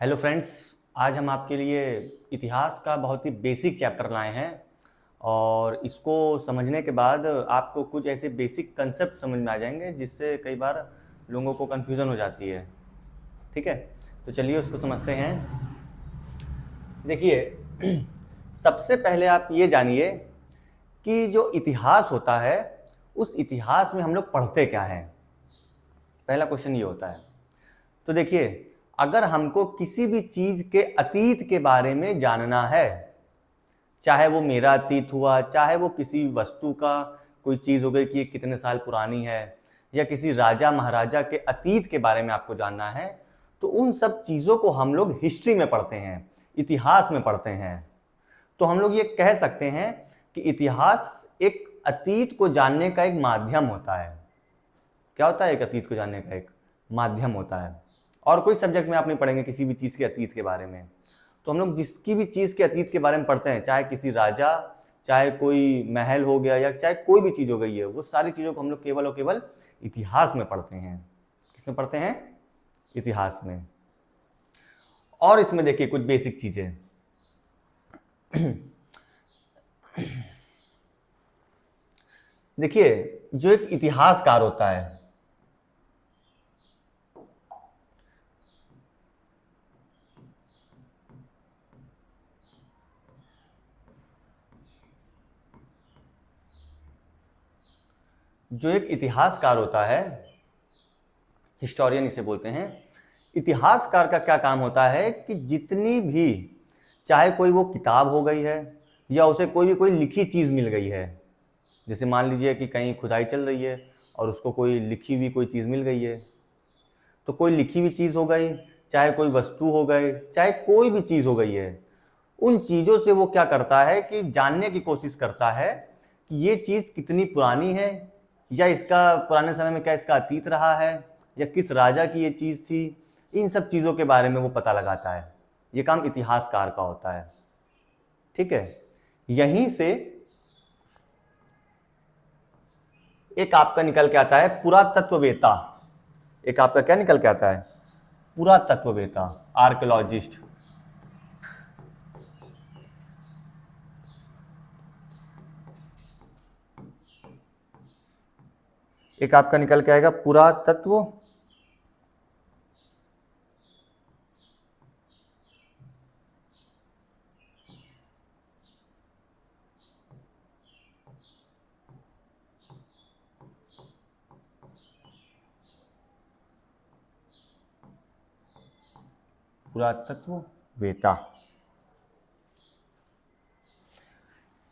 Hello friends. आज हम आपके लिए इतिहास का बहुत ही बेसिक चैप्टर लाए हैं और इसको समझने के बाद आपको कुछ ऐसे बेसिक कंसेप्ट समझ में आ जाएंगे जिससे कई बार लोगों को कन्फ्यूज़न हो जाती है। ठीक है, तो चलिए उसको समझते हैं। देखिए, सबसे पहले आप ये जानिए कि जो इतिहास होता है उस इतिहास में हम लोग पढ़ते क्या हैं। पहला क्वेश्चन ये होता है। तो देखिए, अगर हमको किसी भी चीज के अतीत के बारे में जानना है, चाहे वो मेरा अतीत हुआ, चाहे वो किसी वस्तु का कोई चीज हो गई कि ये कितने साल पुरानी है, या किसी राजा महाराजा के अतीत के बारे में आपको जानना है, तो उन सब चीजों को हम लोग हिस्ट्री में पढ़ते हैं, इतिहास में पढ़ते हैं। तो हम लोग ये कह सकते हैं कि इतिहास एक अतीत को जानने का एक माध्यम होता है। क्या होता है? एक अतीत को जानने का एक माध्यम होता है। और कोई सब्जेक्ट में आप नहीं पढ़ेंगे किसी भी चीज़ के अतीत के बारे में। तो हम लोग जिसकी भी चीज़ के अतीत के बारे में पढ़ते हैं, चाहे किसी राजा, चाहे कोई महल हो गया, या चाहे कोई भी चीज़ हो गई है, वो सारी चीज़ों को हम लोग केवल और केवल इतिहास में पढ़ते हैं। किसमें पढ़ते हैं? इतिहास में। और इसमें देखिए कुछ बेसिक चीज़ें। देखिए, जो एक इतिहासकार होता है, जो एक इतिहासकार होता है, हिस्टोरियन इसे बोलते हैं। इतिहासकार का क्या काम होता है कि जितनी भी, चाहे कोई वो किताब हो गई है या उसे कोई लिखी चीज़ मिल गई है, जैसे मान लीजिए कि कहीं खुदाई चल रही है और उसको कोई लिखी हुई कोई चीज़ मिल गई है, तो कोई लिखी हुई चीज़ हो गई, चाहे कोई वस्तु हो गई, चाहे कोई भी चीज़ हो गई है, उन चीज़ों से वो क्या करता है कि जानने की कोशिश करता है कि ये चीज़ कितनी पुरानी है, या इसका पुराने समय में क्या इसका अतीत रहा है, या किस राजा की ये चीज़ थी। इन सब चीज़ों के बारे में वो पता लगाता है। ये काम इतिहासकार का होता है। ठीक है, यहीं से एक आपका निकल के आता है पुरातत्ववेता। एक आपका क्या निकल के आता है? पुरातत्ववेता, आर्कियोलॉजिस्ट। एक आपका निकल के आएगा पुरातत्व पुरातत्ववेता।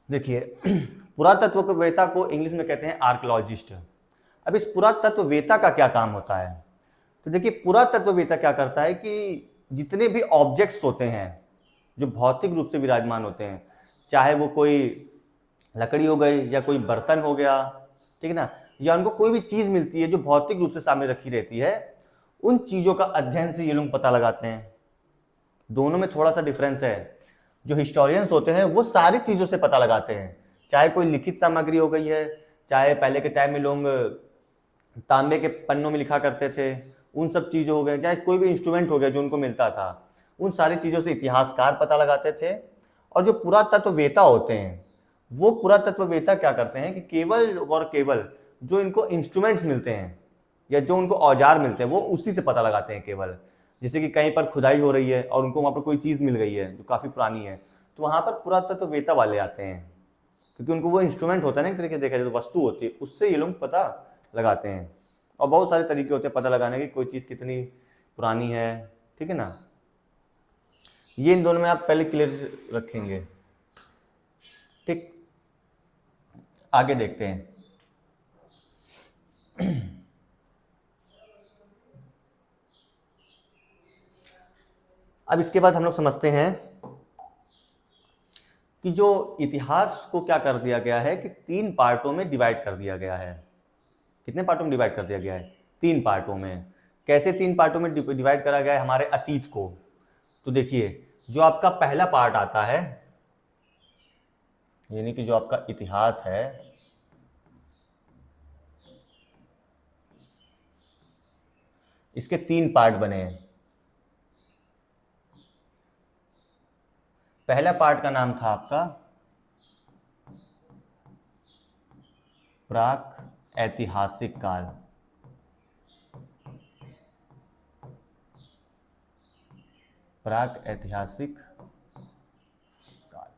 देखिए, पुरातत्ववेता को इंग्लिश में कहते हैं आर्कियोलॉजिस्ट। अब इस पुरातत्ववेता का क्या काम होता है? तो देखिए, पुरातत्ववेता क्या करता है कि जितने भी ऑब्जेक्ट्स होते हैं जो भौतिक रूप से विराजमान होते हैं, चाहे वो कोई लकड़ी हो गई या कोई बर्तन हो गया, ठीक है ना, या उनको कोई भी चीज़ मिलती है जो भौतिक रूप से सामने रखी रहती है, उन चीज़ों का अध्ययन से ये लोग पता लगाते हैं। दोनों में थोड़ा सा डिफरेंस है। जो हिस्टोरियंस होते हैं वो सारी चीज़ों से पता लगाते हैं, चाहे कोई लिखित सामग्री हो गई है, चाहे पहले के टाइम में लोग तांबे के पन्नों में लिखा करते थे, उन सब चीज़ों हो गए, चाहे कोई भी इंस्ट्रूमेंट हो गया जो उनको मिलता था, उन सारी चीज़ों से इतिहासकार पता लगाते थे। और जो पुरातत्ववेता होते हैं, वो पुरातत्ववेता क्या करते हैं कि केवल और केवल जो इनको इंस्ट्रूमेंट्स मिलते हैं या जो उनको औजार मिलते हैं वो उसी से पता लगाते हैं केवल। जैसे कि कहीं पर खुदाई हो रही है और उनको वहाँ पर कोई चीज़ मिल गई है जो काफ़ी पुरानी है, तो वहाँ पर पुरातत्ववेता वाले आते हैं, क्योंकि उनको वो इंस्ट्रूमेंट होता है ना, एक तरीके से देखा जाए तो वस्तु होती है, उससे ये लोग पता लगाते हैं। और बहुत सारे तरीके होते हैं पता लगाने के, कोई चीज़ कितनी पुरानी है। ठीक है ना, ये इन दोनों में आप पहले क्लियर रखेंगे। ठीक, आगे देखते हैं। अब इसके बाद हम लोग समझते हैं कि जो इतिहास को क्या कर दिया गया है कि 3 पार्टों में डिवाइड कर दिया गया है। कितने पार्टों में डिवाइड कर दिया गया है? 3 पार्टों में। कैसे 3 पार्टों में डिवाइड करा गया है हमारे अतीत को? तो देखिए, जो आपका पहला पार्ट आता है, यानी कि जो आपका इतिहास है, इसके 3 पार्ट बने हैं। पहला पार्ट का नाम था आपका प्राक ऐतिहासिक काल। प्राक ऐतिहासिक काल,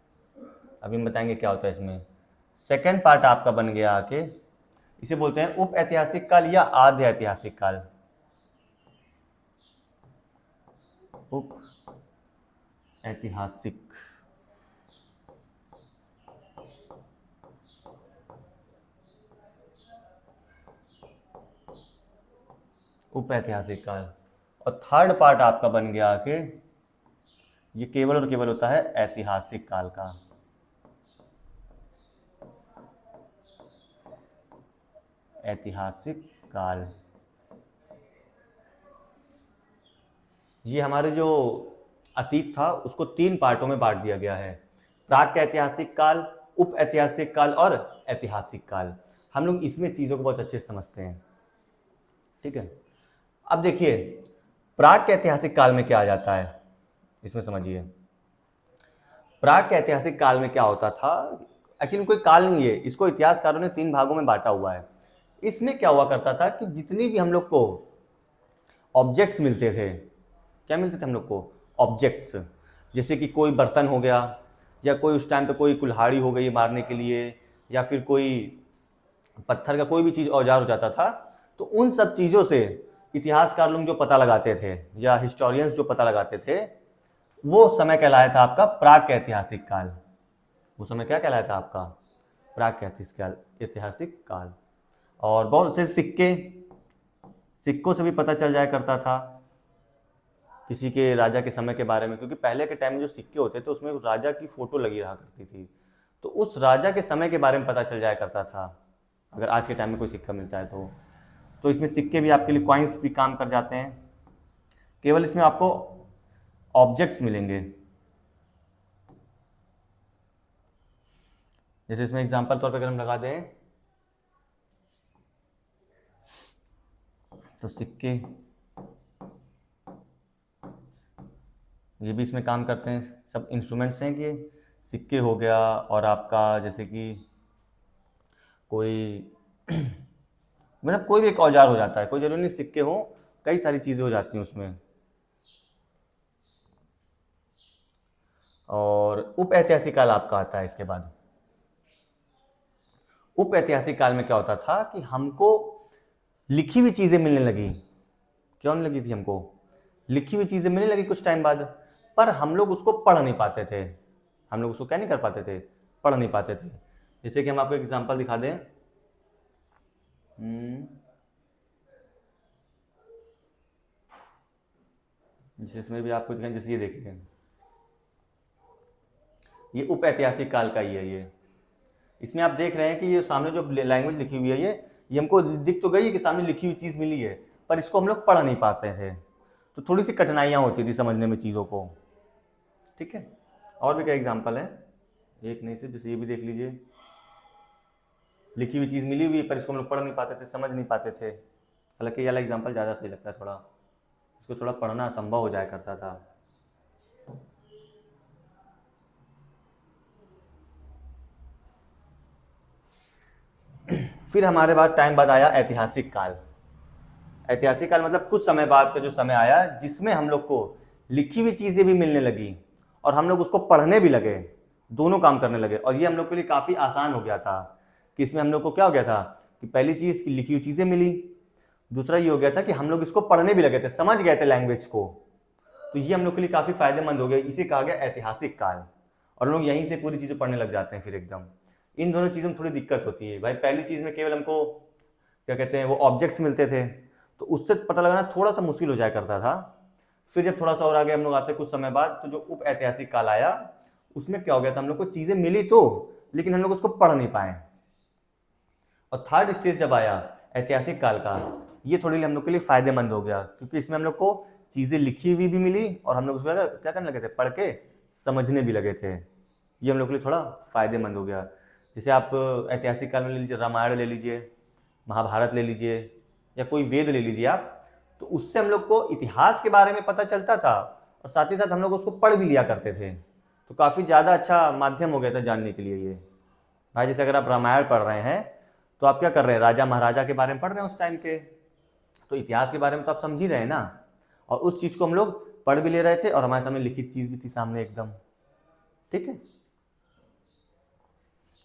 अभी हम बताएंगे क्या होता है इसमें। सेकेंड पार्ट आपका बन गया आके, इसे बोलते हैं उप ऐतिहासिक काल या आद्य ऐतिहासिक काल। उप ऐतिहासिक, उप ऐतिहासिक काल। और थर्ड पार्ट आपका बन गया आके, ये केवल और केवल होता है ऐतिहासिक काल का। ऐतिहासिक काल, ये हमारे जो अतीत था उसको 3 पार्टों में बांट दिया गया है, प्राक ऐतिहासिक काल, उप ऐतिहासिक काल और ऐतिहासिक काल। हम लोग इसमें चीज़ों को बहुत अच्छे से समझते हैं, ठीक है। अब देखिए प्राक ऐतिहासिक काल में क्या आ जाता है, इसमें समझिए। प्राक ऐतिहासिक काल में क्या होता था, एक्चुअली कोई काल नहीं है, इसको इतिहासकारों ने 3 भागों में बांटा हुआ है। इसमें क्या हुआ करता था कि जितनी भी हम लोग को ऑब्जेक्ट्स मिलते थे, क्या मिलते थे हम लोग को, ऑब्जेक्ट्स, जैसे कि कोई बर्तन हो गया, या कोई उस टाइम पे कोई कुल्हाड़ी हो गई मारने के लिए, या फिर कोई पत्थर का कोई भी चीज़ औजार हो जाता था, तो उन सब चीज़ों से इतिहासकार लोग जो पता लगाते थे या हिस्टोरियंस जो पता लगाते थे, वो समय कहलाया था आपका प्राक ऐतिहासिक काल। वो समय क्या कहलाया था आपका, प्राक ऐतिहासिक काल। और बहुत से सिक्कों से भी पता चल जाया करता था किसी के राजा के समय के बारे में, क्योंकि पहले के टाइम में जो सिक्के होते थे उसमें राजा की फोटो लगी रहा करती थी, तो उस राजा के समय के बारे में पता चल जाया करता था। अगर आज के टाइम में कोई सिक्का मिलता है तो इसमें सिक्के भी आपके लिए, कॉइन्स भी काम कर जाते हैं। केवल इसमें आपको ऑब्जेक्ट्स मिलेंगे, जैसे इसमें एग्जांपल तौर पर अगर हम लगा दें तो सिक्के, ये भी इसमें काम करते हैं, सब इंस्ट्रूमेंट्स हैं कि सिक्के हो गया, और आपका जैसे कि कोई मतलब कोई भी एक औजार हो जाता है, कोई जरूरी नहीं सिक्के हो, कई सारी चीज़ें हो जाती हैं उसमें। और उप ऐतिहासिक काल आपका आता है इसके बाद। उप ऐतिहासिक काल में क्या होता था कि हमको लिखी हुई चीज़ें मिलने लगी। क्यों नहीं लगी थी हमको, लिखी हुई चीज़ें मिलने लगी कुछ टाइम बाद, पर हम लोग उसको पढ़ नहीं पाते थे। हम लोग उसको क्या नहीं कर पाते थे, पढ़ नहीं पाते थे। जैसे कि हम आपको एग्जांपल दिखा दें, जिसमें भी आपको दिखाएं, जैसे ये देखिए, ये उप ऐतिहासिक काल का ही है। ये इसमें आप देख रहे हैं कि ये सामने जो लैंग्वेज लिखी हुई है, ये हमको दिख तो गई है कि सामने लिखी हुई चीज़ मिली है, पर इसको हम लोग पढ़ नहीं पाते थे, तो थोड़ी सी कठिनाइयाँ होती थी समझने में चीज़ों को, ठीक है। और भी क्या एग्जांपल है, एक नहीं से, जैसे ये भी देख लीजिए, लिखी हुई चीज़ मिली हुई है पर इसको हम लोग पढ़ नहीं पाते थे, समझ नहीं पाते थे। हालांकि ये वाला एग्जाम्पल ज़्यादा सही लगता है, थोड़ा इसको थोड़ा पढ़ना असंभव हो जाया करता था। फिर हमारे बाद टाइम बाद आया ऐतिहासिक काल। ऐतिहासिक काल मतलब कुछ समय बाद का जो समय आया जिसमें हम लोग को लिखी हुई चीज़ें भी मिलने लगी और हम लोग उसको पढ़ने भी लगे, दोनों काम करने लगे। और ये हम लोग के लिए काफ़ी आसान हो गया था कि इसमें हम लोग को क्या हो गया था कि पहली चीज़ की लिखी हुई चीज़ें मिली, दूसरा ये हो गया था कि हम लोग इसको पढ़ने भी लगे थे, समझ गए थे लैंग्वेज को, तो ये हम लोग के लिए काफ़ी फायदेमंद हो गया। इसे कहा गया ऐतिहासिक काल, और लोग यहीं से पूरी चीज़ें पढ़ने लग जाते हैं फिर एकदम। इन दोनों चीज़ों में थोड़ी दिक्कत होती है भाई, पहली चीज़ में केवल हमको क्या कहते हैं वो ऑब्जेक्ट्स मिलते थे, तो उससे पता लगाना थोड़ा सा मुश्किल हो जाया करता था। फिर जब थोड़ा सा और आगे हम लोग आते कुछ समय बाद, तो जो उप ऐतिहासिक काल आया उसमें क्या हो गया था, हम लोग को चीज़ें मिली तो, लेकिन हम लोग उसको पढ़ नहीं पाए। और थर्ड स्टेज जब आया ऐतिहासिक काल का, ये थोड़ी हम लोग के लिए फायदेमंद हो गया, क्योंकि इसमें हम लोग को चीज़ें लिखी हुई भी मिली और हम लोग उसको क्या करने लगे थे, पढ़ के समझने भी लगे थे। ये हम लोग के लिए थोड़ा फायदेमंद हो गया। जैसे आप ऐतिहासिक काल में ले लीजिए, रामायण ले लीजिए, महाभारत ले लीजिए, या कोई वेद ले लीजिए आप, तो उससे हम लोग को इतिहास के बारे में पता चलता था और साथ ही साथ हम लोग उसको पढ़ भी लिया करते थे। तो काफ़ी ज़्यादा अच्छा माध्यम हो गया था जानने के लिए ये। भाई जैसे अगर आप रामायण पढ़ रहे हैं तो आप क्या कर रहे हैं, राजा महाराजा के बारे में पढ़ रहे हैं उस टाइम के, तो इतिहास के बारे में तो आप समझ ही रहे हैं ना, और उस चीज़ को हम लोग पढ़ भी ले रहे थे और हमारे सामने लिखित चीज़ भी थी सामने एकदम। ठीक है,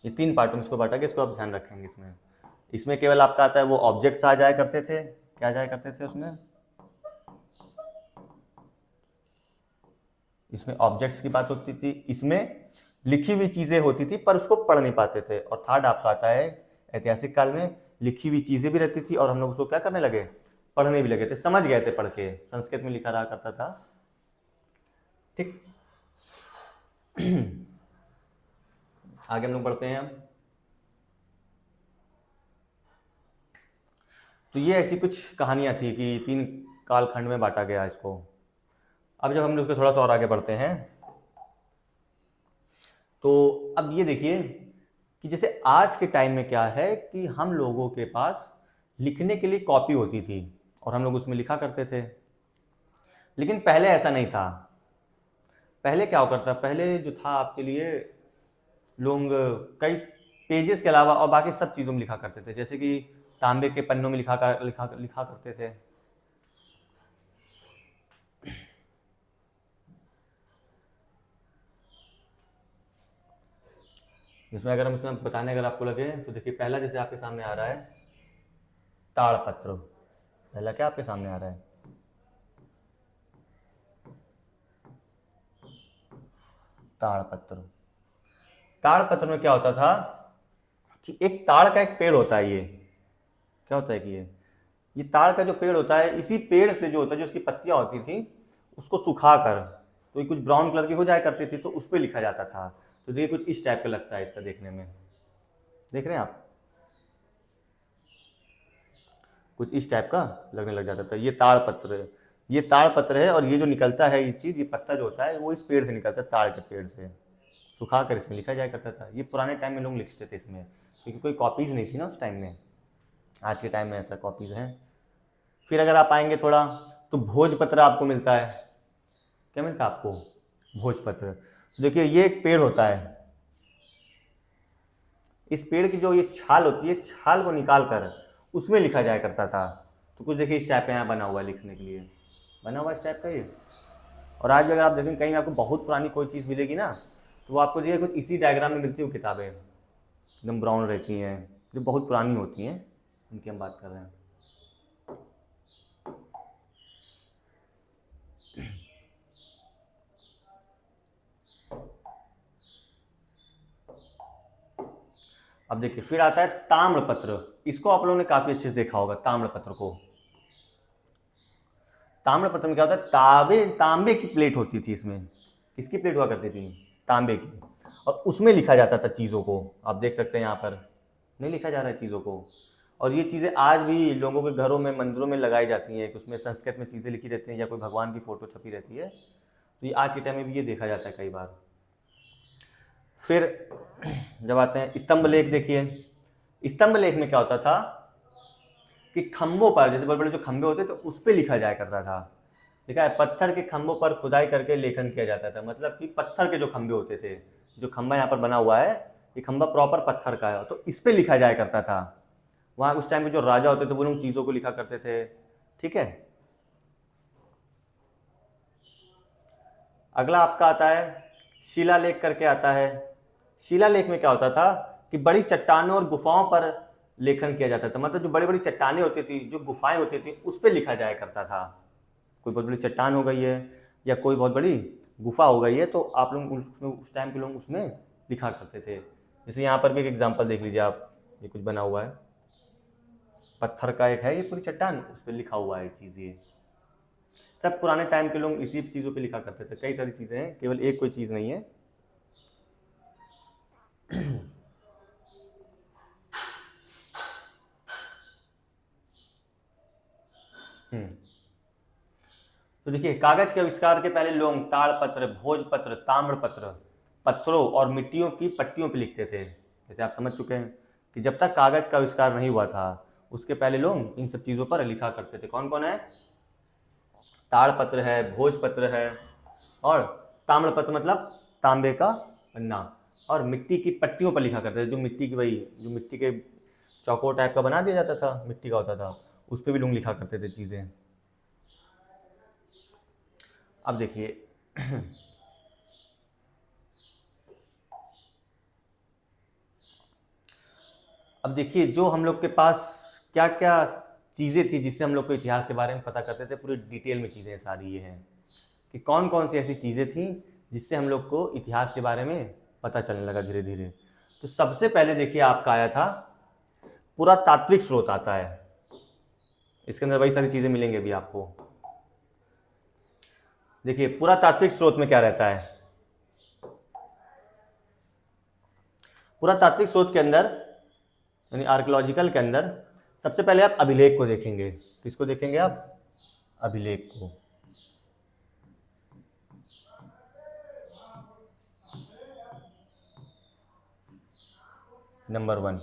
ये 3 पार्ट में इसको बांटा गया, इसको आप ध्यान रखेंगे। इसमें केवल आपका आता है वो ऑब्जेक्ट्स आ जाया करते थे, क्या आ जाया करते थे उसमें, इसमें ऑब्जेक्ट्स की बात होती थी, इसमें लिखी हुई चीजें होती थी पर उसको पढ़ नहीं पाते थे। और थर्ड आपका आता है ऐतिहासिक काल में लिखी हुई चीजें भी रहती थी और हम लोग उसको क्या करने लगे, पढ़ने भी लगे थे, समझ गए थे पढ़ के, संस्कृत में लिखा रहा करता था। ठीक, आगे हम लोग बढ़ते हैं। तो ये ऐसी कुछ कहानियां थी कि 3 कालखंड में बांटा गया इसको। अब जब हम लोग थोड़ा सा और आगे बढ़ते हैं तो अब ये देखिए कि जैसे आज के टाइम में क्या है कि हम लोगों के पास लिखने के लिए कॉपी होती थी और हम लोग उसमें लिखा करते थे, लेकिन पहले ऐसा नहीं था। पहले क्या होता था, पहले जो था आपके लिए लोग कई पेजेस के अलावा और बाकी सब चीज़ों में लिखा करते थे, जैसे कि तांबे के पन्नों में लिखा करते थे। जिसमें अगर हम इसमें बताने अगर आपको लगे तो देखिए, पहला जैसे आपके सामने आ रहा है ताड़पत्र। पहला क्या आपके सामने आ रहा है, ताड़पत्र। ताड़पत्र में क्या होता था कि एक ताड़ का एक पेड़ होता है, ये क्या होता है कि ये ताड़ का जो पेड़ होता है, इसी पेड़ से जो होता है, जो उसकी पत्तियां होती थी उसको सुखाकर तो ये कुछ ब्राउन कलर की हो जाया करती थी, तो उस पर लिखा जाता था। तो देखिए कुछ इस टाइप का लगता है इसका देखने में, देख रहे हैं आप, कुछ इस टाइप का लगने लग जाता था। ये ताड़पत्र है, ये ताड़पत्र है, और ये जो निकलता है ये चीज़, ये पत्ता जो होता है वो इस पेड़ से निकलता है, ताड़ के पेड़ से सुखा कर इसमें लिखा जाया करता था। ये पुराने टाइम में लोग लिखते थे इसमें, क्योंकि कोई कॉपीज़ नहीं थी ना उस टाइम में। आज के टाइम में ऐसा कॉपीज़ हैं। फिर अगर आप आएंगे थोड़ा तो भोजपत्र आपको मिलता है। क्या मिलता है आपको, भोजपत्र। देखिए ये एक पेड़ होता है, इस पेड़ की जो ये छाल होती है, इस छाल को निकाल कर उसमें लिखा जाया करता था। तो कुछ देखिए इस टाइप का यहाँ बना हुआ है, लिखने के लिए बना हुआ इस टाइप का ये। और आज भी अगर आप देखेंगे कहीं आपको बहुत पुरानी कोई चीज़ मिलेगी ना, तो वो आपको देखिए कुछ इसी डायग्राम में मिलती हुई किताबें एकदम ब्राउन रहती हैं, जो बहुत पुरानी होती हैं, उनकी हम बात कर रहे हैं। अब देखिए फिर आता है ताम्रपत्र। इसको आप लोगों ने काफी अच्छे से देखा होगा, ताम्रपत्र को। ताम्रपत्र में क्या होता है, तांबे की प्लेट होती थी इसमें। किसकी प्लेट हुआ करती थी, तांबे की, और उसमें लिखा जाता था चीज़ों को। आप देख सकते हैं यहाँ पर नहीं लिखा जा रहा है चीज़ों को। और ये चीज़ें आज भी लोगों के घरों में, मंदिरों में लगाई जाती हैं, उसमें संस्कृत में चीज़ें लिखी रहती हैं या कोई भगवान की फ़ोटो छपी रहती है। तो ये आज के टाइम में भी ये देखा जाता है कई बार। फिर जब आते हैं स्तंभ लेख, देखिए स्तंभ लेख में क्या होता था कि खंभों पर, जैसे बड़े बड़े जो खंभे होते तो उस पर लिखा जाया करता था। देखा है, पत्थर के खंभों पर खुदाई करके लेखन किया जाता था। मतलब कि पत्थर के जो खंभे होते थे, जो खंभा यहाँ पर बना हुआ है, ये खंभा प्रॉपर पत्थर का है, तो इस पर लिखा जाया करता था। वहाँ उस टाइम के जो राजा होते थे वो लोग चीज़ों को लिखा करते थे। ठीक है, अगला आपका आता है शिलालेख करके आता है। शिलालेख में क्या होता था कि बड़ी चट्टानों और गुफाओं पर लेखन किया जाता था। मतलब जो बड़ी बड़ी चट्टानें होती थी, जो गुफाएं होती थी, उस पर लिखा जाया करता था। कोई बहुत बड़ी चट्टान हो गई है या कोई बहुत बड़ी गुफा हो गई है, तो आप लोग उस टाइम के लोग उसमें लिखा करते थे। जैसे यहाँ पर भी एक एग्जाम्पल देख लीजिए आप, ये कुछ बना हुआ है, पत्थर का एक है ये पूरी चट्टान, उस पर लिखा हुआ है चीज़। ये सब पुराने टाइम के लोग इसी चीज़ों पे लिखा करते थे। कई सारी चीज़ें हैं, केवल एक कोई चीज़ नहीं है। तो देखिए कागज के आविष्कार के पहले लोग ताड़पत्र, भोजपत्र, ताम्रपत्र पत्थरों और मिट्टियों की पट्टियों पर लिखते थे। जैसे आप समझ चुके हैं कि जब तक कागज का आविष्कार नहीं हुआ था उसके पहले लोग इन सब चीज़ों पर लिखा करते थे। कौन कौन है, ताड़पत्र है, भोजपत्र है, और ताम्रपत्र मतलब तांबे का पन्ना, और मिट्टी की पट्टियों पर लिखा करते थे, जो मिट्टी की वही जो मिट्टी के चौकोर टाइप का बना दिया जाता था, मिट्टी का होता था, उस पर भी लोग लिखा करते थे चीज़ें। अब देखिए अब देखिए जो हम लोग के पास क्या क्या चीज़ें थी जिससे हम लोग को इतिहास के बारे में पता करते थे, पूरी डिटेल में चीज़ें सारी ये हैं कि कौन कौन सी ऐसी चीज़ें थी जिससे हम लोग को इतिहास के बारे में पता चलने लगा धीरे धीरे। तो सबसे पहले देखिए आपका आया था पुरातात्विक स्रोत आता है, इसके अंदर वही सारी चीज़ें मिलेंगी अभी आपको। देखिए पुरातात्विक स्रोत में क्या रहता है, पुरातात्विक स्रोत के अंदर यानी आर्कियोलॉजिकल के अंदर सबसे पहले आप अभिलेख को देखेंगे। किसको देखेंगे आप? अभिलेख को। नंबर 1,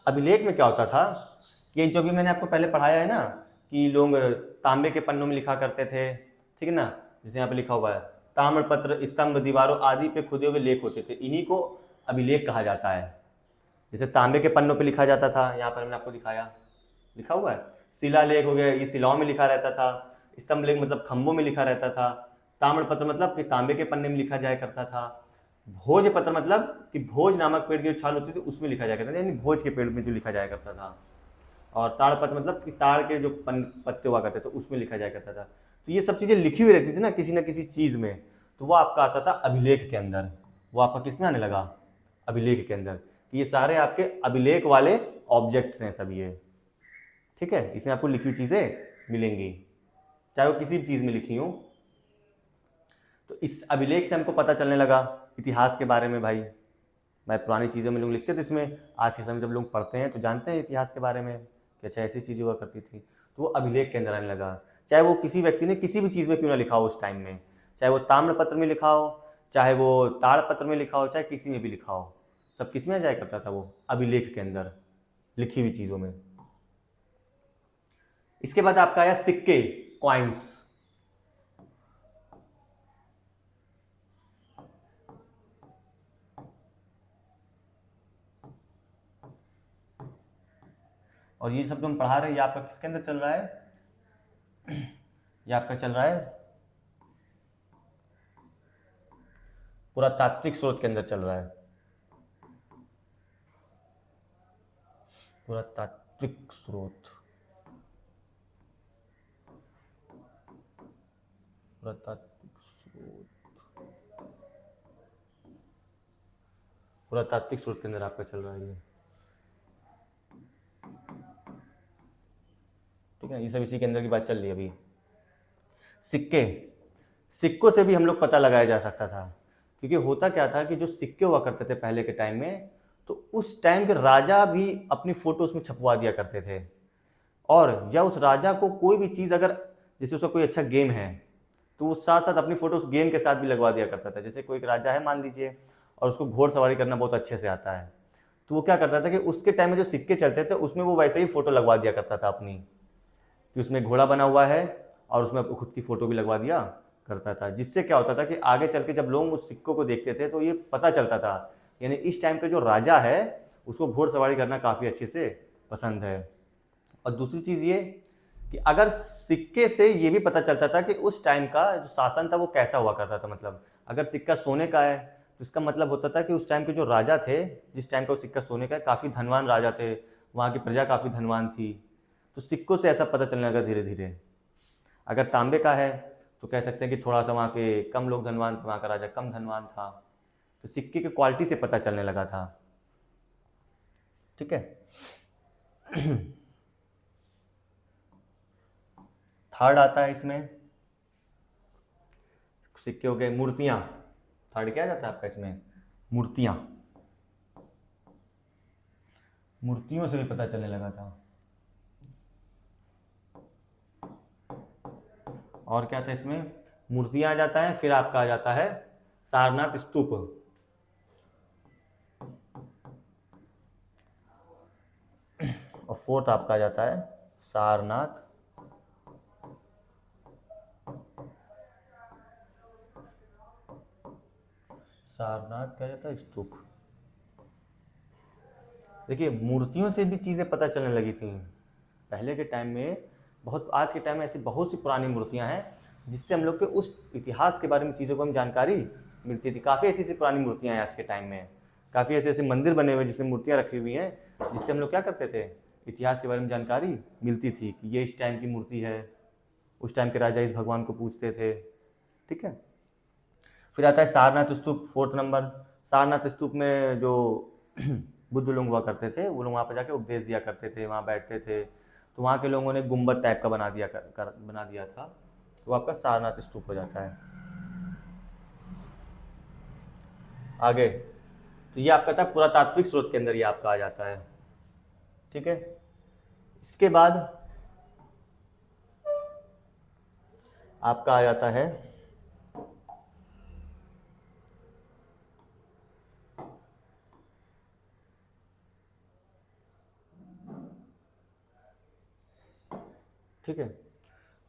अभिलेख में क्या होता था कि जो भी मैंने आपको पहले पढ़ाया है ना कि लोग तांबे के पन्नों में लिखा करते थे, ठीक है ना, जैसे यहाँ पे लिखा हुआ है ताम्रपत्र, स्तंभ, दीवारों आदि पे खुदे हुए लेख होते थे, इन्हीं को अभिलेख कहा जाता है। जैसे तांबे के पन्नों पे लिखा जाता था, यहाँ पर मैंने आपको दिखाया लिखा हुआ है, शिलालेख हो गया, ये शिलाओं में लिखा रहता था, स्तंभ लेख मतलब खंभों में लिखा रहता था, ताम्रपत्र मतलब कि तांबे के पन्ने में लिखा जाया करता था, भोजपत्र मतलब कि भोज नामक पेड़ की जो छाल होती थी उसमें लिखा जाया करता था, यानी भोज के पेड़ में जो लिखा जाया करता था, और ताड़पत्र मतलब कि ताड़ के जो पत्ते हुआ करते थे उसमें लिखा जाया करता था। तो ये सब चीज़ें लिखी हुई रहती थी ना किसी चीज़ में, तो वो आपका आता था अभिलेख के अंदर। वो आपका किस में आने लगा? अभिलेख के अंदर। कि ये सारे आपके अभिलेख वाले ऑब्जेक्ट्स हैं सब ये, ठीक है, इसमें आपको लिखी हुई चीज़ें मिलेंगी, चाहे वो किसी भी चीज़ में लिखी हो। तो इस अभिलेख से हमको पता चलने लगा इतिहास के बारे में। भाई पुरानी चीज़ों में लोग लिखते थे, इसमें आज के समय जब लोग पढ़ते हैं तो जानते हैं इतिहास के बारे में कि अच्छा ऐसी चीज़ें हुआ करती थी, तो वो अभिलेख के अंदर आने लगा। चाहे वो किसी व्यक्ति ने किसी भी चीज़ में क्यों ना लिखा हो उस टाइम में, चाहे वो ताम्रपत्र में लिखा हो, चाहे वो ताड़पत्र में लिखा हो, चाहे किसी में भी लिखा हो, सब किस में आ जाया करता था? वो अभिलेख के अंदर लिखी हुई चीज़ों में। इसके बाद आपका आया सिक्के, कॉइन्स। और ये सब जो हम पढ़ा रहे हैं ये आपका किसके अंदर चल रहा है? ये आपका चल रहा है पुरातात्विक स्रोत के अंदर चल रहा है। पुरातात्विक स्रोत, पुरातात्विक स्रोत, पुरातात्विक स्रोत के अंदर आपका चल रहा है ये, ठीक है। ये सब इसी के अंदर की बात चल रही है अभी। सिक्के, सिक्कों से भी हम लोग पता लगाया जा सकता था, क्योंकि होता क्या था कि जो सिक्के हुआ करते थे पहले के टाइम में, तो उस टाइम के राजा भी अपनी फोटो उसमें छपवा दिया करते थे, और या उस राजा को कोई भी चीज़ अगर जैसे उसका कोई अच्छा गेम है तो वो साथ साथ अपनी फोटो उस गेम के साथ भी लगवा दिया करता था। जैसे कोई एक राजा है मान लीजिए, और उसको घोड़सवारी करना बहुत अच्छे से आता है, तो वो क्या करता था कि उसके टाइम में जो सिक्के चलते थे उसमें वो वैसे ही फोटो लगवा दिया करता था अपनी, कि उसमें घोड़ा बना हुआ है और उसमें खुद की फ़ोटो भी लगवा दिया करता था। जिससे क्या होता था कि आगे चल के जब लोग उस सिक्कों को देखते थे तो ये पता चलता था, यानी इस टाइम पे जो राजा है उसको घोड़सवारी करना काफ़ी अच्छे से पसंद है। और दूसरी चीज़ ये कि अगर सिक्के से ये भी पता चलता था कि उस टाइम का जो शासन था वो कैसा हुआ करता था। मतलब अगर सिक्का सोने का है तो इसका मतलब होता था कि उस टाइम के जो राजा थे, जिस टाइम का वो सिक्का सोने का है, काफ़ी धनवान राजा थे, वहाँ की प्रजा काफ़ी धनवान थी। तो सिक्कों से ऐसा पता चलने लगा धीरे धीरे। अगर तांबे का है तो कह सकते हैं कि थोड़ा सा वहाँ के कम लोग धनवान थे, वहाँ का राजा कम धनवान था, तो सिक्के की क्वालिटी से पता चलने लगा था, ठीक है। थर्ड आता है इसमें, सिक्के हो गए, मूर्तियाँ। थर्ड क्या जाता है आपका इसमें? मूर्तियाँ। मूर्तियों से भी पता चलने लगा था। और क्या था इसमें? मूर्तियाँ आ जाता है, फिर आपका आ जाता है सारनाथ स्तूप, और फोर्थ आपका आ जाता है सारनाथ सारनाथ क्या जाता है, स्तूप। देखिए मूर्तियों से भी चीज़ें पता चलने लगी थी पहले के टाइम में। बहुत आज के टाइम में ऐसी बहुत सी पुरानी मूर्तियां हैं जिससे हम लोग के उस इतिहास के बारे में चीज़ों को हम जानकारी मिलती थी। काफ़ी ऐसी ऐसी पुरानी मूर्तियां हैं आज के टाइम में, काफ़ी ऐसे ऐसे मंदिर बने हुए जिसमें मूर्तियां रखी हुई हैं, जिससे हम लोग क्या करते थे, इतिहास के बारे में जानकारी मिलती थी कि ये इस टाइम की मूर्ति है, उस टाइम के राजा इस भगवान को पूजते थे। ठीक है। फिर आता है सारनाथ स्तूप, 4th नंबर। सारनाथ स्तूप में जो बुद्ध लोग हुआ करते थे वो लोग वहाँ पर जाके उपदेश दिया करते थे, वहाँ बैठते थे, तो वहाँ के लोगों ने गुम्बद टाइप का बना दिया था, तो आपका सारनाथ स्तूप हो जाता है। आगे तो ये आपका था पुरातात्विक स्रोत के अंदर, ये आपका आ जाता है। ठीक है। इसके बाद आपका आ जाता है ठीक है।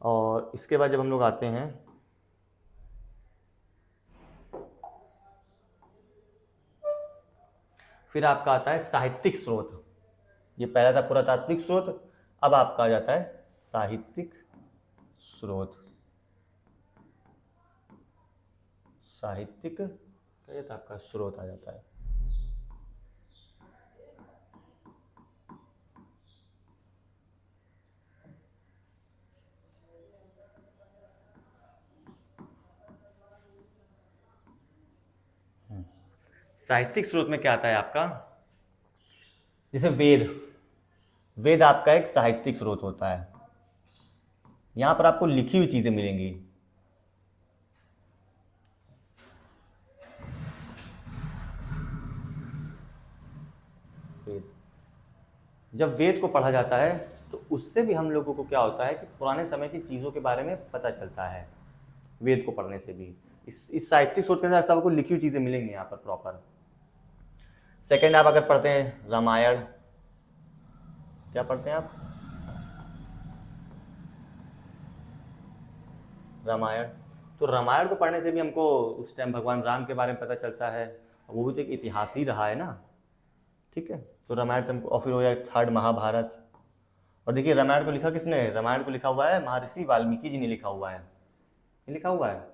और इसके बाद जब हम लोग आते हैं फिर आपका आता है साहित्यिक स्रोत। ये पहला था पुरातात्विक स्रोत, अब आपका आ जाता है साहित्यिक स्रोत। साहित्यिक क्या था आपका स्रोत आ जाता है। साहित्यिक स्रोत में क्या आता है आपका, जैसे वेद। वेद आपका एक साहित्यिक स्रोत होता है, यहां पर आपको लिखी हुई चीजें मिलेंगी। वेद, जब वेद को पढ़ा जाता है तो उससे भी हम लोगों को क्या होता है कि पुराने समय की चीजों के बारे में पता चलता है। वेद को पढ़ने से भी इस साहित्यिक स्रोत के अंदर सबको लिखी हुई चीजें मिलेंगी यहाँ पर प्रॉपर। सेकंड आप अगर पढ़ते हैं रामायण, क्या पढ़ते हैं आप, रामायण। तो रामायण को पढ़ने से भी हमको उस टाइम भगवान राम के बारे में पता चलता है, वो भी तो एक इतिहास ही रहा है ना। ठीक है। तो रामायण से हमको, और फिर हो जाए थर्ड महाभारत। और देखिए रामायण को लिखा किसने है, रामायण को लिखा हुआ है महर्षि वाल्मीकि जी ने लिखा हुआ है, ये लिखा हुआ है।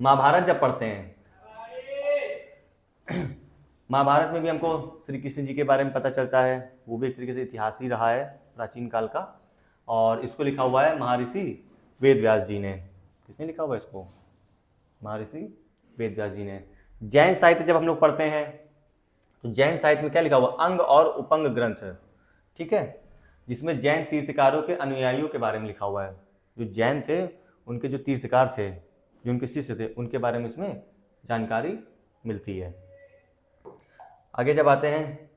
महाभारत जब पढ़ते हैं, महाभारत में भी हमको श्री कृष्ण जी के बारे में पता चलता है, वो भी एक तरीके से इतिहास ही रहा है प्राचीन काल का। और इसको लिखा हुआ है महर्षि वेद व्यास जी ने। किसने लिखा हुआ है इसको, महर्षि वेद व्यास जी ने। जैन साहित्य जब हम लोग पढ़ते हैं तो जैन साहित्य में क्या लिखा हुआ, अंग और उपंग ग्रंथ। ठीक है। जिसमें जैन तीर्थकारों के अनुयायियों के बारे में लिखा हुआ है, जो जैन थे उनके जो तीर्थकार थे, जो उनके शिष्य थे, उनके बारे में इसमें जानकारी मिलती है। आगे जब आते हैं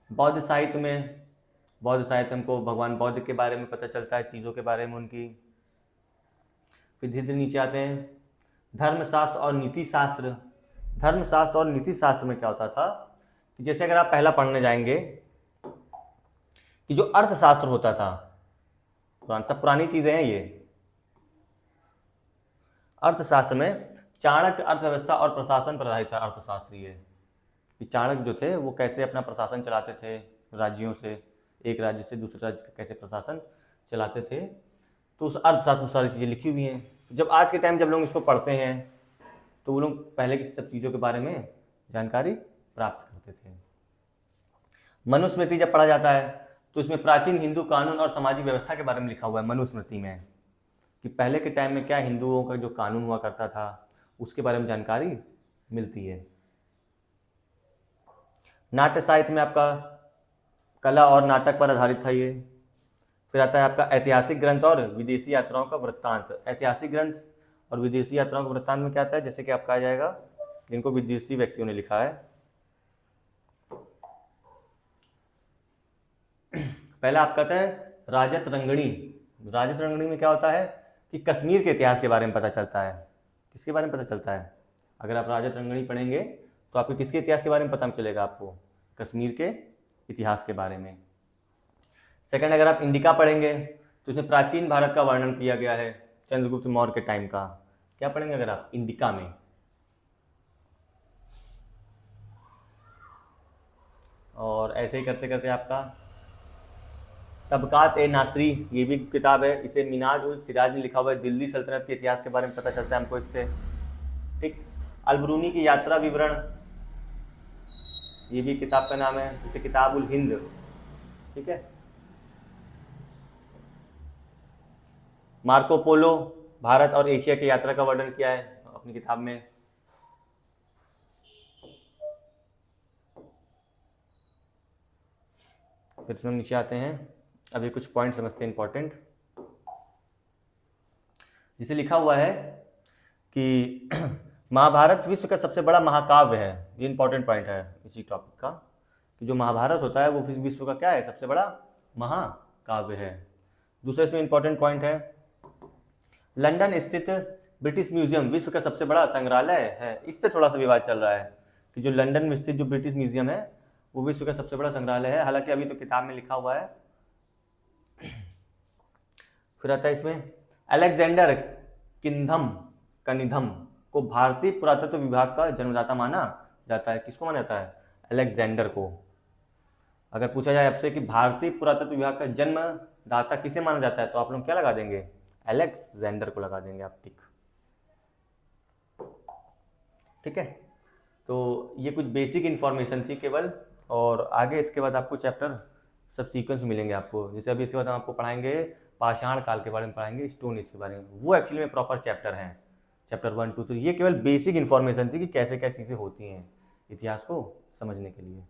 बौद्ध साहित्य में, बौद्ध साहित्य हमको भगवान बौद्ध के बारे में पता चलता है, चीज़ों के बारे में उनकी। फिर धीरे धीरे नीचे आते हैं धर्मशास्त्र और नीति शास्त्र। धर्मशास्त्र और नीति शास्त्र में क्या होता था कि जैसे अगर आप पहला पढ़ने जाएंगे कि जो अर्थशास्त्र होता था, सब पुरानी चीजें हैं ये। अर्थशास्त्र में चाणक्य अर्थव्यवस्था और प्रशासन पर आधारित था अर्थशास्त्र ये, कि चाणक्य जो थे वो कैसे अपना प्रशासन चलाते थे, राज्यों से, एक राज्य से दूसरे राज्य का कैसे प्रशासन चलाते थे। तो उस अर्थशास्त्र में सारी चीज़ें लिखी हुई हैं। जब आज के टाइम जब लोग इसको पढ़ते हैं तो वो लोग पहले की सब चीज़ों के बारे में जानकारी प्राप्त करते थे। मनुस्मृति जब पढ़ा जाता है तो इसमें प्राचीन हिंदू कानून और सामाजिक व्यवस्था के बारे में लिखा हुआ है मनुस्मृति में, कि पहले के टाइम में क्या हिंदुओं का जो कानून हुआ करता था उसके बारे में जानकारी मिलती है। नाट्य साहित्य में आपका कला और नाटक पर आधारित था ये। फिर आता है आपका ऐतिहासिक ग्रंथ और विदेशी यात्राओं का वृत्तांत। ऐतिहासिक ग्रंथ और विदेशी यात्राओं का वृत्तांत में क्या आता है, जैसे कि आपका आ जाएगा जिनको विदेशी व्यक्तियों ने लिखा है। पहला आपका आता है राजत रंगणी। राजत रंगणी में क्या होता है कि कश्मीर के इतिहास के बारे में पता चलता है। किसके बारे में पता चलता है, अगर आप राजत रंगणी पढ़ेंगे तो आपको किसके इतिहास के बारे में पता चलेगा, आपको कश्मीर के इतिहास के बारे में। सेकंड, अगर आप इंडिका पढ़ेंगे तो इसमें प्राचीन भारत का वर्णन किया गया है चंद्रगुप्त मौर्य के टाइम का। क्या पढ़ेंगे अगर आप इंडिका में, और ऐसे ही करते करते आपका तबकात ए नासरी, ये भी किताब है, इसे मिनाज उल सिराज ने लिखा हुआ है। दिल्ली सल्तनत के इतिहास के बारे में पता चलता है हमको इससे। ठीक। अलबरूनी की यात्रा विवरण, ये भी किताब का नाम है, इसे किताब उल हिंद। ठीक है। मार्को पोलो, भारत और एशिया की यात्रा का वर्णन किया है अपनी किताब में। फिर से हम नीचे आते हैं, अभी कुछ पॉइंट समझते हैं इंपॉर्टेंट। जिसे लिखा हुआ है कि महाभारत विश्व का सबसे बड़ा महाकाव्य है। ये इंपॉर्टेंट पॉइंट है इसी टॉपिक का, कि जो महाभारत होता है वो विश्व का क्या है, सबसे बड़ा महाकाव्य है। दूसरा इसमें इंपॉर्टेंट पॉइंट है, लंदन स्थित ब्रिटिश म्यूजियम विश्व का सबसे बड़ा संग्रहालय है। इस पे थोड़ा सा विवाद चल रहा है कि जो लंदन में स्थित जो ब्रिटिश म्यूजियम है वो विश्व का सबसे बड़ा संग्रहालय है, हालांकि अभी तो किताब में लिखा हुआ है। फिर आता है इसमें, अलेक्जेंडर किंधम कनिधम को भारतीय पुरातत्व विभाग का जन्मदाता माना जाता है। किसको माना जाता है? अलेक्जेंडर को। अगर पूछा जाए आपसे कि भारतीय पुरातत्व विभाग का जन्मदाता किसे माना जाता है, तो आप लोग क्या लगा देंगे? अलेक्जेंडर को लगा देंगे आप। ठीक है। तो ये कुछ बेसिक इन्फॉर्मेशन थी केवल, और आगे इसके बाद आपको चैप्टर सब सीक्वेंस मिलेंगे आपको। जैसे अभी इसके बाद हम आपको पढ़ाएंगे पाषाण काल के बारे में, पढ़ाएंगे स्टोन एज के बारे में। वो एक्चुअली में प्रॉपर चैप्टर हैं, चैप्टर 1, 2, 3। ये केवल बेसिक इन्फॉर्मेशन थी कि कैसे क्या चीज़ें होती हैं इतिहास को समझने के लिए।